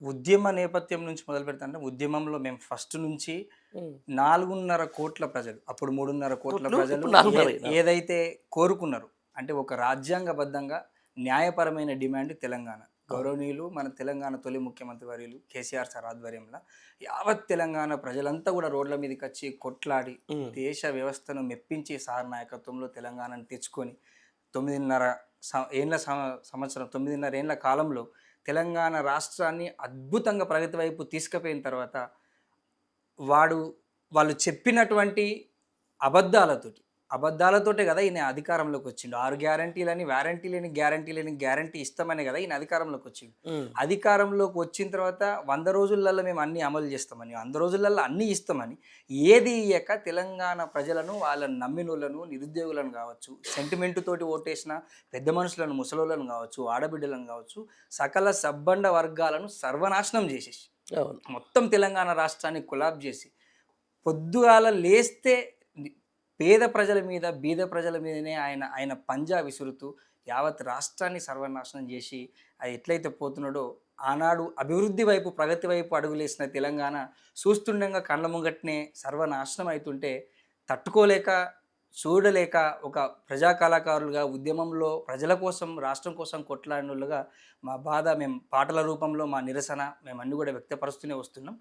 ఉద్యమ నేపథ్యం నుంచి మొదలుపెడతాంటే, ఉద్యమంలో మేము ఫస్ట్ నుంచి హ్మ్. 4.5 కోట్ల ప్రజలు, అప్పుడు 3.5 కోట్ల కోట్లు ప్రజలు ఇప్పుడు 4:30 ఏదైతే కోరుకున్నారో, అంటే ఒక రాజ్యాంగబద్ధంగా న్యాయపరమైన డిమాండ్ తెలంగాణ. అవును. గౌరవనీయులు మన తెలంగాణ తొలి ముఖ్యమంత్రి వర్యులు కేసీఆర్ సార్ ఆధ్వర్యంలో యావత్ తెలంగాణ ప్రజలంతా కూడా రోడ్ల మీదకొచ్చి కొట్లాడి హ్మ్. దేశ వ్యవస్థను మెప్పించి సార్ నాయకత్వంలో తెలంగాణను తెచ్చుకొని 9.5 ఏండ్ల సంవత్సరం 9.5 ఏండ్ల కాలంలో తెలంగాణ రాష్ట్రాన్ని అద్భుతంగా ప్రగతి వైపు తీసుకుపోయిన తర్వాత వాడు వాళ్ళు చెప్పినటువంటి అబద్ధాలతోటి, అబద్ధాలతోటే కదా ఈయన అధికారంలోకి వచ్చిండు. 6 గ్యారంటీలని వారంటీ లేని గ్యారంటీ ఇస్తామనే కదా ఈయన అధికారంలోకి వచ్చిండు. హ్మ్. అధికారంలోకి వచ్చిన తర్వాత 100 రోజులలో మేము అన్నీ అమలు చేస్తామని, 100 రోజులలో అన్నీ ఇస్తామని ఏది ఇయ్యక తెలంగాణ ప్రజలను, వాళ్ళని నమ్మినోళ్ళను, నిరుద్యోగులను కావచ్చు, సెంటిమెంట్ తోటి ఓటేసిన పెద్ద మనుషులను, ముసలోళ్ళను కావచ్చు, ఆడబిడ్డలను కావచ్చు, సకల సబ్బండ వర్గాలను సర్వనాశనం చేసేసి అవును. మొత్తం తెలంగాణ రాష్ట్రాన్ని కొలాబ్ చేసి పొద్దుగాల లేస్తే పేద ప్రజల మీద, బీద ప్రజల మీదనే ఆయన ఆయన పంజా విసురుతూ యావత్ రాష్ట్రాన్ని సర్వనాశనం చేసి అది ఎట్లయితే పోతున్నాడో, ఆనాడు అభివృద్ధి వైపు, ప్రగతి వైపు అడుగులేసిన తెలంగాణ చూస్తుండగా కళ్ళ ముంగట్నే సర్వనాశనం అవుతుంటే తట్టుకోలేక, చూడలేక ఒక ప్రజా కళాకారులుగా ఉద్యమంలో ప్రజల కోసం, రాష్ట్రం కోసం కొట్లాడినోళ్ళుగా మా బాధ మేము పాటల రూపంలో మా నిరసన మేమన్నీ కూడా వ్యక్తపరుస్తూనే వస్తున్నాం.